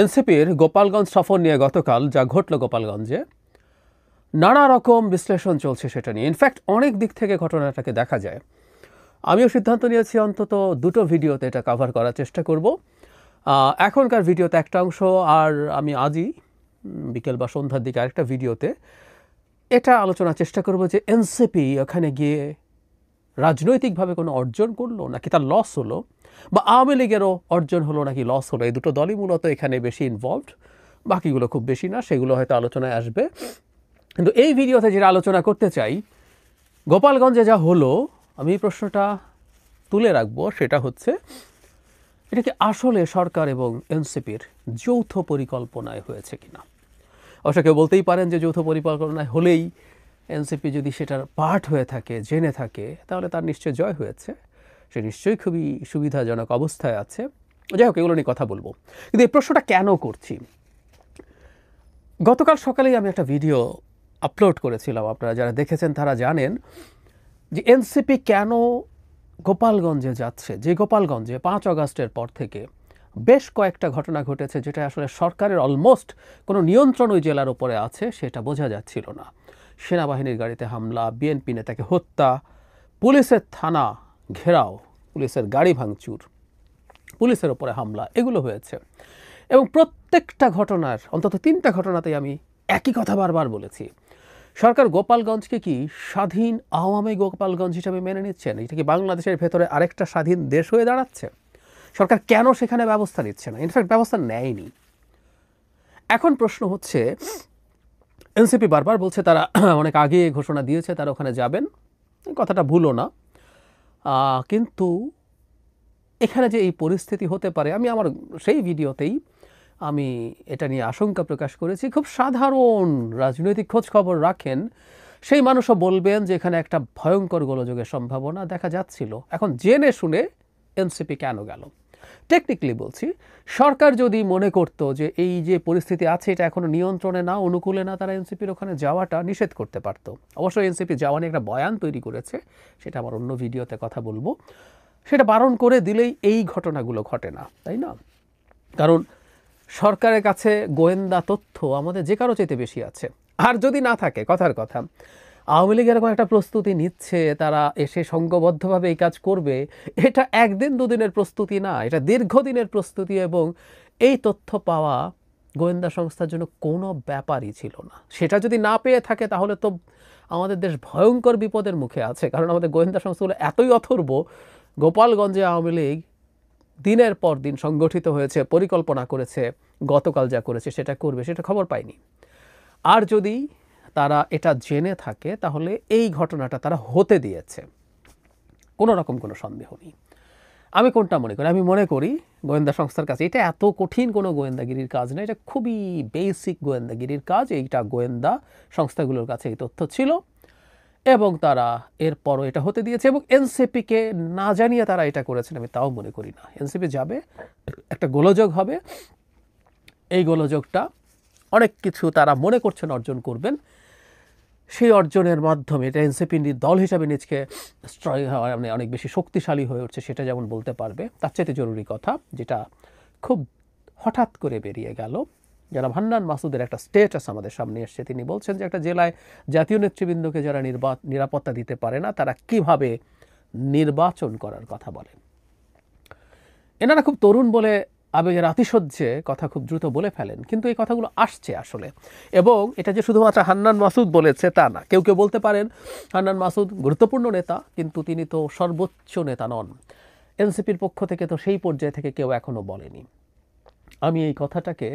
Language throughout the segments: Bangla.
এনসিপির গোপালগঞ্জ সফর নিয়ে গতকাল যা ঘটল গোপালগঞ্জে নানা রকম বিশ্লেষণ চলছে সেটা নিয়ে। ইনফ্যাক্ট অনেক দিক থেকে ঘটনাটাকে দেখা যায়। আমিও সিদ্ধান্ত নিয়েছি অন্তত দুটো ভিডিওতে এটা কভার করার চেষ্টা করব। এখনকার ভিডিওতে একটা অংশ, আর আমি আজই বিকেল বা সন্ধ্যার দিকে আরেকটা ভিডিওতে এটা আলোচনার চেষ্টা করব যে এনসিপি ওখানে গিয়ে রাজনৈতিকভাবে কোনো অর্জন করলো নাকি তার লস হলো, বা আওয়ামী লীগেরও অর্জন হলো নাকি লস হলো। এই দুটো দলই মূলত এখানে বেশি ইনভলভড, বাকিগুলো খুব বেশি না, সেগুলো হয়তো আলোচনায় আসবে। কিন্তু এই ভিডিওতে যেটা আলোচনা করতে চাই, গোপালগঞ্জে যা হলো, আমি এই প্রশ্নটা তুলে রাখবো, সেটা হচ্ছে এটা কি আসলে সরকার এবং এনসিপির যৌথ পরিকল্পনায় হয়েছে কিনা। অবশ্য কেউ বলতেই পারেন যে যৌথ পরিকল্পনায় হলেই এনসিপি যদি সেটার পার্ট হয়ে থাকে, জেনে থাকে, তাহলে তার নিশ্চয় জয় হয়েছে, সে নিশ্চয়ই খুবই সুবিধাজনক অবস্থায় আছে। যাই হোক, এগুলো নিয়ে কথা বলবো। কিন্তু এই প্রশ্নটা কেন করছি, গতকাল সকালেই আমি একটা ভিডিও আপলোড করেছিলাম, আপনারা যারা দেখেছেন তারা জানেন যে এনসিপি কেন গোপালগঞ্জে যাচ্ছে। যে গোপালগঞ্জে 5 আগস্টের পর থেকে বেশ কয়েকটা ঘটনা ঘটেছে যেটা আসলে সরকারের অলমোস্ট কোনো নিয়ন্ত্রণ ওই জেলার উপরে আছে সেটা বোঝা যাচ্ছিল না। সেনাবাহিনীর গাড়িতে হামলা, বিএনপি নেতাকে হত্যা, পুলিশের থানা ঘেরাও, পুলিশের গাড়ি ভাঙচুর, পুলিশের ওপরে হামলা, এগুলো হয়েছে। এবং প্রত্যেকটা ঘটনার অন্তত 3টা ঘটনাতেই আমি একই কথা বারবার বলেছি, সরকার গোপালগঞ্জকে কি স্বাধীন আওয়ামী গোপালগঞ্জ হিসাবে মেনে নিচ্ছেন? এটা কি বাংলাদেশের ভেতরে আরেকটা স্বাধীন দেশ হয়ে দাঁড়াচ্ছে? সরকার কেন সেখানে ব্যবস্থা নিচ্ছে না? ইনফ্যাক্ট ব্যবস্থা নেয়নি। এখন প্রশ্ন হচ্ছে, এনসিপি বারবার বলছে তারা অনেক আগে ঘোষণা দিয়েছে তারা ওখানে যাবেন, কথাটা ভুলো না, কিন্তু এখানে যে এই পরিস্থিতি হতে পারে, আমি আমার সেই ভিডিওতেই আমি এটা নিয়ে আশঙ্কা প্রকাশ করেছি। খুব সাধারণ রাজনৈতিক খোঁজ খবর রাখেন সেই মানুষও বলবেন যে এখানে একটা ভয়ঙ্কর গোলযোগের সম্ভাবনা দেখা যাচ্ছিল। এখন জেনে শুনে এনসিপি কেন গেল? টেকনিক্যালি বলছি, সরকার যদি মনে করত যে এই যে পরিস্থিতি আছে এটা এখনো নিয়ন্ত্রণে না, অনুকূলে না, তারা এনসিপির ওখানে যাওয়াটা নিষেধ করতে পারত। অবশ্যই এনসিপি যাওয়া নিয়ে একটা বয়ান তৈরি করেছে, সেটা আমার অন্য ভিডিওতে কথা বলবো। সেটা বারণ করে দিলেই এই ঘটনাগুলো ঘটে না, তাই না? কারণ সরকারের কাছে গোয়েন্দা তথ্য আমাদের যে কারো চাইতে বেশি আছে। আর যদি না থাকে, কথার কথা, আওয়ামী লীগ এরকম একটা প্রস্তুতি নিচ্ছে, তারা এসে সংঘবদ্ধভাবে এই কাজ করবে, এটা একদিন দুদিনের প্রস্তুতি না, এটা দীর্ঘদিনের প্রস্তুতি। এবং এই তথ্য পাওয়া গোয়েন্দা সংস্থার জন্য কোনো ব্যাপারই ছিল না। সেটা যদি না পেয়ে থাকে তাহলে তো আমাদের দেশ ভয়ঙ্কর বিপদের মুখে আছে। কারণ আমাদের গোয়েন্দা সংস্থাগুলো এতই অথর্ব, গোপালগঞ্জে আওয়ামী লীগ দিনের পর দিন সংগঠিত হয়েছে, পরিকল্পনা করেছে, গতকাল যা করেছে সেটা করবে, সেটা খবর পায়নি। আর যদি তারা এটা জেনে থাকে তাহলে এই ঘটনাটা তারা হতে দিয়েছে, কোনো রকম কোনো সন্দেহ নেই। আমি কোনটা মনে করি? আমি মনে করি গোয়েন্দা সংস্থার কাছে এটা এত কঠিন কোনো গোয়েন্দাগিরির কাজ না, এটা খুবই বেসিক গোয়েন্দাগিরির কাজ। এইটা গোয়েন্দা সংস্থাগুলোর কাছে এই তথ্য ছিল এবং তারা এরপরও এটা হতে দিয়েছে। এবং এনসিপিকে না জানিয়ে তারা এটা করেছেন আমি তাও মনে করি না। এনসিপি যাবে, একটা গোলযোগ হবে, এই গোলযোগটা অনেক কিছু তারা মনে করছেন অর্জন করবেন, সেই অর্জনের মাধ্যমে এটা এনসিপি দল হিসাবে নিজকে অনেক বেশি শক্তিশালী হয়ে উঠছে, সেটা যেমন বলতে পারবে। তার চাইতে জরুরি কথা যেটা খুব হঠাৎ করে বেরিয়ে গেল, যারা হান্নান মাসুদের একটা স্টেটাস আমাদের সামনে এসছে, তিনি বলছেন যে একটা জেলায় জাতীয় নেতৃবৃন্দকে যারা নিরাপত্তা দিতে পারে না তারা কিভাবে নির্বাচন করার কথা বলেন। এনারা খুব তরুণ বলে আবেগের আতিশয্যে কথা খুব দ্রুত বলে ফেলেন, কিন্তু এই কথাগুলো আসছে আসলে। এবং এটা যে শুধুমাত্র হান্নান মাসুদ বলেছে তা না। কেউ কেউ বলতে পারেন হান্নান মাসুদ গুরুত্বপূর্ণ নেতা, কিন্তু তিনি তো সর্বোচ্চ নেতা নন। এনসিপির পক্ষ থেকে তো সেই পর্যায়ে থেকে কেউ এখনো বলেনি। আমি এই কথাটাকে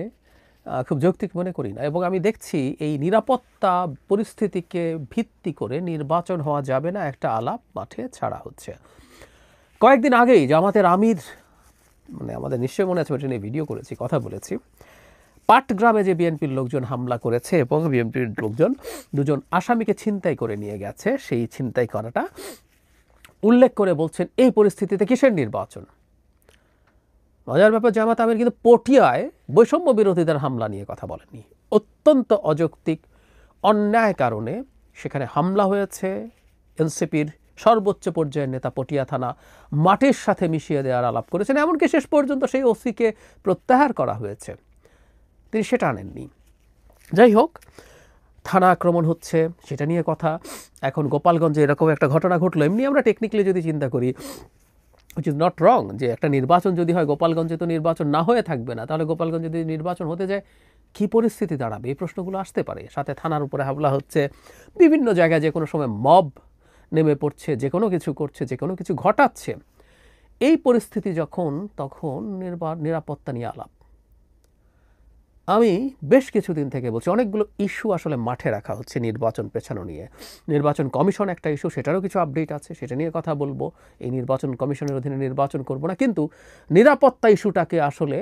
খুব যৌক্তিক মনে করি না। এবং আমি দেখছি এই নিরাপত্তা পরিস্থিতিকে ভিত্তি করে নির্বাচন হওয়া যাবে না একটা আলাপ মাঠে ছাড়া হচ্ছে। কয়েকদিন আগেই জামাতের আমির, মানে আমাদের নিশ্চয়ই মনে আছে, ওটা নিয়ে ভিডিও করেছি, কথা বলেছি, পাটগ্রামে যে বিএনপির লোকজন হামলা করেছে এবং বিএনপির লোকজন 2জন আসামিকে ছিনতাই করে নিয়ে গেছে, সেই ছিনতাই করাটা উল্লেখ করে বলছেন এই পরিস্থিতিতে কিসের নির্বাচন। মজার ব্যাপার, জামাত আমির কিন্তু পটিয়ায় বৈষম্য বিরোধীদের হামলা নিয়ে কথা বলেননি। অত্যন্ত অযৌক্তিক অন্যায় কারণে সেখানে হামলা হয়েছে। এনসিপির সর্বোচ্চ পর্যায়ের নেতা পটিয়া থানা মাটির সাথে মিশিয়ে দেওয়ার আলাপ করেছেন, এমনকি শেষ পর্যন্ত সেই ওসিকে প্রত্যাহার করা হয়েছে। তিনি সেটা আনেননি। যাই হোক, থানা আক্রমণ হচ্ছে সেটা নিয়ে কথা। এখন গোপালগঞ্জে এরকম একটা ঘটনা ঘটলো, এমনি আমরা টেকনিক্যালি যদি চিন্তা করি, হুইচ ইজ নট রং, যে একটা নির্বাচন যদি হয়, গোপালগঞ্জে তো নির্বাচন না হয়ে থাকবে না, তাহলে গোপালগঞ্জে যদি নির্বাচন হতে যায় কী পরিস্থিতি দাঁড়াবে, এই প্রশ্নগুলো আসতে পারে। সাথে থানার উপরে হামলা হচ্ছে, বিভিন্ন জায়গায় যে কোনো সময় মব নেমে পড়ছে, যে কোনো কিছু করছে, যে কোনো কিছু ঘটাচ্ছে। এই পরিস্থিতি যখন, তখন নিরাপত্তা নিয়ে আলাপ। আমি বেশ কিছুদিন থেকে বলছি, অনেকগুলো ইস্যু আসলে মাঠে রাখা হচ্ছে নির্বাচন পেছানো নিয়ে। নির্বাচন কমিশন একটা ইস্যু, সেটারও কিছু আপডেট আছে, সেটা নিয়ে কথা বলবো। এই নির্বাচন কমিশনের অধীনে নির্বাচন করব না, কিন্তু নিরাপত্তা ইস্যুটাকে আসলে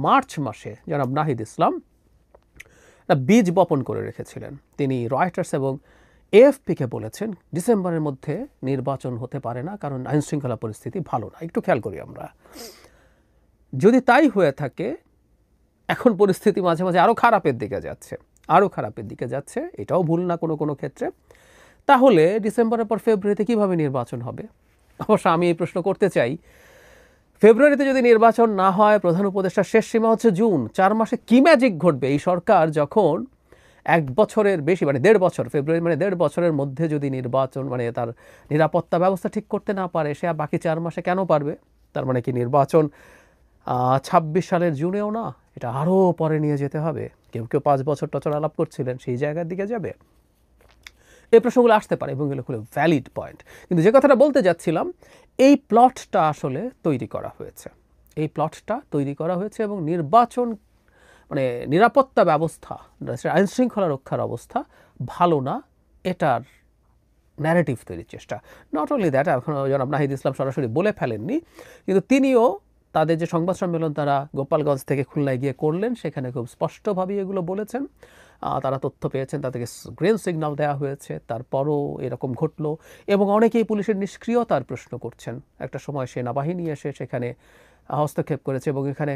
মার্চ মাসে জনাব নাহিদ ইসলাম একটা বীজ বপন করে রেখেছিলেন। তিনি রয়টার্স এবং এএফপিকে বলেছেন ডিসেম্বরের মধ্যে নির্বাচন হতে পারে না, কারণ আইনশৃঙ্খলা পরিস্থিতি ভালো না। একটু খেয়াল করি আমরা, যদি তাই হয়ে থাকে, এখন পরিস্থিতি মাঝে মাঝে আরও খারাপের দিকে যাচ্ছে, এটাও ভুল না কোনো কোনো ক্ষেত্রে। তাহলে ডিসেম্বরের পর ফেব্রুয়ারিতে কিভাবে নির্বাচন হবে? অবশ্য আমি এই প্রশ্ন করতে চাই, ফেব্রুয়ারিতে যদি নির্বাচন না হয়, প্রধান উপদেষ্টার শেষ সীমা হচ্ছে জুন, 4 মাসে কি ম্যাজিক ঘটবে? এই সরকার যখন 1 বছরের বেশি, মানে 1.5 বছর, ফেব্রুয়ারি মানে 1.5 বছরের মধ্যে যদি নির্বাচন, মানে তার নিরাপত্তা ব্যবস্থা ঠিক করতে না পারে, সে বাকি 4 মাসে কেন পারবে? তার মানে কি নির্বাচন 26 সালের জুনেও না, এটা আরও পরে নিয়ে যেতে হবে? কেউ কেউ 5 বছর টচর আলাপ করছিলেন, সেই জায়গার দিকে যাবে? এই প্রশ্নগুলো আসতে পারে এবং এগুলো খুব ভ্যালিড পয়েন্ট। কিন্তু যে কথাটা বলতে যাচ্ছিলাম, এই প্লটটা আসলে তৈরি করা হয়েছে, এবং নির্বাচন, মানে নিরাপত্তা ব্যবস্থা, আইনশৃঙ্খলা রক্ষার অবস্থা ভালো না, এটার ন্যারেটিভ তৈরির চেষ্টা। নট অনলি দ্যাট, এখন জনাব নাহিদ ইসলাম সরাসরি বলে ফেলেননি, কিন্তু তিনিও তাদের যে সংবাদ সম্মেলন তারা গোপালগঞ্জ থেকে খুলনায় গিয়ে করলেন, সেখানে খুব স্পষ্টভাবেই এগুলো বলেছেন। তারা তথ্য পেয়েছেন, তাদেরকে গ্রিন সিগন্যাল দেওয়া হয়েছে, তারপরও এরকম ঘটলো। এবং অনেকেই পুলিশের নিষ্ক্রিয়তার প্রশ্ন করছেন। একটা সময় সেনাবাহিনী এসে সেখানে হস্তক্ষেপ করেছে এবং এখানে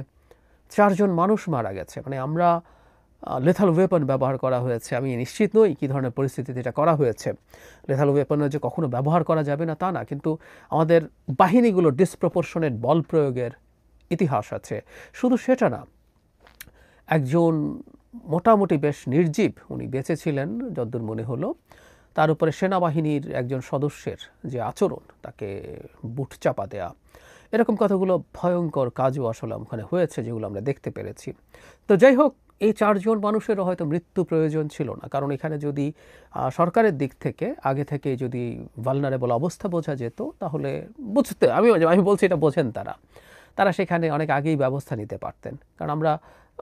4 জন মানুষ মারা গেছে। মানে আমরা লেথাল ওয়েপন ব্যবহার করা হয়েছে। আমি নিশ্চিত নই কী ধরনের পরিস্থিতিতে এটা করা হয়েছে। লেথাল ওয়েপনের যে কখনো ব্যবহার করা যাবে না তা না, কিন্তু আমাদের বাহিনীগুলো ডিসপ্রপোর্শনেট বল প্রয়োগের ইতিহাস আছে। শুধু সেটা না, একজন মোটামুটি বেশ নির্জীব, উনি বেঁচে ছিলেন যতদূর মনে হলো, তার উপরে সেনাবাহিনীর একজন সদস্যের যে আচরণ, তাকে বুট চাপা দেয়া, এরকম কতগুলো ভয়ঙ্কর কাজও আসলে ওখানে হয়েছে, যেগুলো আমরা দেখতে পেরেছি। তো যাই হোক, এই 4 জন মানুষেরও হয়তো মৃত্যু প্রয়োজন ছিল না, কারণ এখানে যদি সরকারের দিক থেকে আগে থেকে যদি ভালনারেবল অবস্থা বোঝা যেত, তাহলে বুঝতে, আমি বলছি এটা বোঝেন তারা সেখানে অনেক আগেই ব্যবস্থা নিতে পারতেন। কারণ আমরা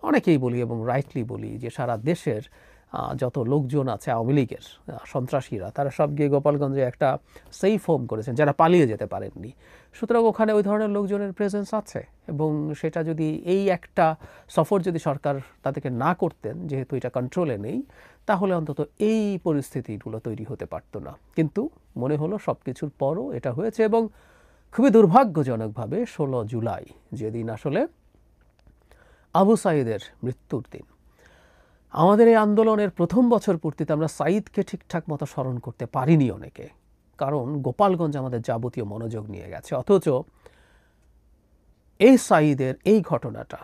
অনেকেই বলি এবং রাইটলি বলি যে সারা দেশের যত লোকজন আছে আওয়ামী লীগের সন্ত্রাসীরা, তারা সব গিয়ে গোপালগঞ্জে একটা সেফ হোম করেছেন, যারা পালিয়ে যেতে পারেননি। সুতরাং ওখানে ওই ধরনের লোকজনের প্রেজেন্স আছে, এবং সেটা যদি এই একটা সফর যদি সরকার তাদেরকে না করতেন, যেহেতু এটা কন্ট্রোলে নেই, তাহলে অন্তত এই পরিস্থিতিগুলো তৈরি হতে পারতো না। কিন্তু মনে হলো সব কিছুর পরও এটা হয়েছে, এবং খুবই দুর্ভাগ্যজনকভাবে 16 জুলাই, যেদিন আসলে আবু সাঈদের মৃত্যুর দিন, আমাদের এই আন্দোলনের প্রথম বছর পূর্তিতে আমরা সাঈদকে ঠিকঠাক মতো স্মরণ করতে পারিনি অনেকে, কারণ গোপালগঞ্জ আমাদের যাবতীয় মনোযোগ নিয়ে গেছে। অথচ এই সাঈদের এই ঘটনাটা,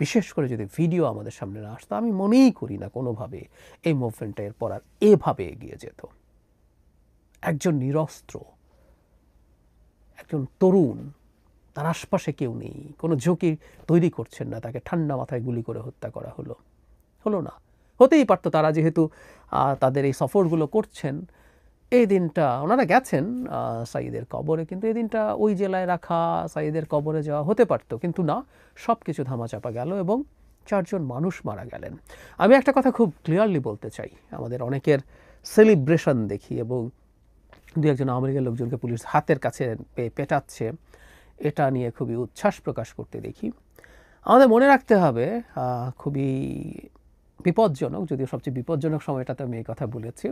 বিশেষ করে যদি ভিডিও আমাদের সামনে না আসতো, আমি মনেই করি না কোনোভাবে এই মুভমেন্টটা এরপর আর এভাবে এগিয়ে যেত। একজন নিরস্ত্র, একজন তরুণ, তার আশপাশে কেউ নেই, কোনো ঝুঁকি তৈরি করছেন না, তাকে ঠান্ডা মাথায় গুলি করে হত্যা করা হলো না। হতেই পারতো, তারা যেহেতু তাদের এই সফরগুলো করছেন, এই দিনটা ওনারা গেছেন সাঈদের কবরে, কিন্তু এই দিনটা ওই জেলায় রাখা, সাঈদের কবরে যাওয়া হতে পারতো, কিন্তু না, সব কিছু ধামাচাপা গেল এবং 4 জন মানুষ মারা গেলেন। আমি একটা কথা খুব ক্লিয়ারলি বলতে চাই, আমাদের অনেকের সেলিব্রেশন দেখি এবং 2-1 আওয়ামী লীগের লোকজনকে পুলিশ হাতের কাছে পেটাচ্ছে, এটা নিয়ে খুবই উচ্ছ্বাস প্রকাশ করতে দেখি। আমাদের মনে রাখতে হবে, খুবই বিপজ্জনক, যদিও সবচেয়ে বিপজ্জনক সময়টাতে আমি এই কথা বলেছি,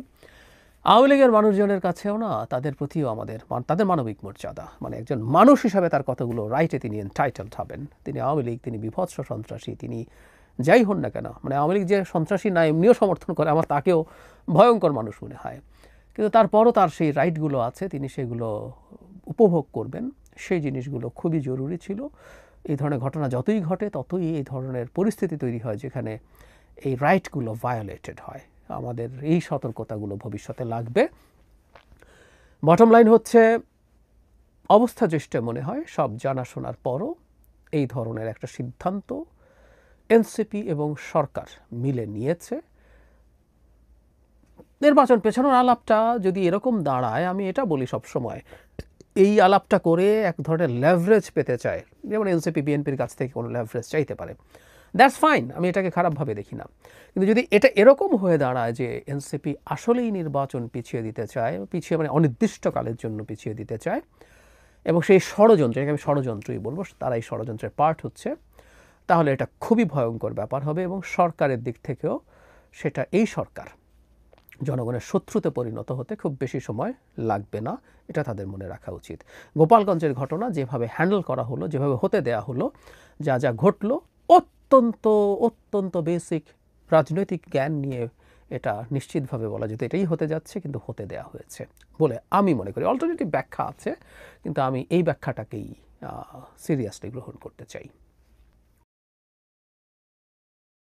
আওয়ামী লীগের মানুষজনের কাছেও না, তাদের প্রতিও আমাদের তাদের মানবিক মর্যাদা, মানে একজন মানুষ হিসাবে তার কতগুলো রাইটে তিনি এনটাইটেলড হবেন। তিনি আওয়ামী লীগ, তিনি বিভৎস সন্ত্রাসী, তিনি যাই হন না কেন, মানে আওয়ামী লীগ যে সন্ত্রাসী না এমনিও সমর্থন করে, আমার তাকেও ভয়ঙ্কর মানুষ মনে হয়, কিন্তু তারপরও তার সেই রাইটগুলো আছে, তিনি সেগুলো উপভোগ করবেন। সেই জিনিসগুলো খুবই জরুরি ছিল। এই ধরনের ঘটনা যতই ঘটে ততই এই ধরনের পরিস্থিতি তৈরি হয় যেখানে এই রাইটগুলো ভায়োলেটেড হয়। আমাদের এই সতর্কতাগুলো ভবিষ্যতে লাগবে। বটম লাইন হচ্ছে, অবস্থা দৃষ্টে মনে হয় সব জানাশোনার পরও এই ধরনের একটা সিদ্ধান্ত এনসিপি এবং সরকার মিলে নিয়েছে। নির্বাচন পেছানোর আলাপটা যদি এরকম দাঁড়ায়, আমি এটা বলি সবসময়, এই আলাপটা করে এক ধরনের লেভারেজ পেতে চায়, যেমন এনসিপি বিএনপির কাছ থেকে কোনো লেভারেজ চাইতে পারে, দ্যাটস ফাইন, আমি এটাকে খারাপভাবে দেখি না। কিন্তু যদি এটা এরকম হয়ে দাঁড়ায় যে এনসিপি আসলেই নির্বাচন পিছিয়ে দিতে চায়, পিছিয়ে মানে অনির্দিষ্টকালের জন্য পিছিয়ে দিতে চায়, এবং সেই ষড়যন্ত্র, আমি ষড়যন্ত্রই বলবো, তারা এই ষড়যন্ত্রের পার্ট হচ্ছে, তাহলে এটা খুবই ভয়ঙ্কর ব্যাপার হবে। এবং সরকারের দিক থেকেও সেটা, এই সরকার জনগণের শত্রুতে পরিণত হতে খুব বেশি সময় লাগবে না, এটা তাদের মনে রাখা উচিত। গোপালগঞ্জের ঘটনা যেভাবে হ্যান্ডেল করা হলো, যেভাবে হতে দেয়া হলো, যা যা ঘটলো, অত্যন্ত অত্যন্ত বেসিক রাজনৈতিক জ্ঞান নিয়ে এটা নিশ্চিতভাবে বলা যেত এটাই হতে যাচ্ছে, কিন্তু হতে দেয়া হয়েছে বলে আমি মনে করি। অল্টারনেটিভ ব্যাখ্যা আছে, কিন্তু আমি এই ব্যাখ্যাটাকেই সিরিয়াসলি গ্রহণ করতে চাই।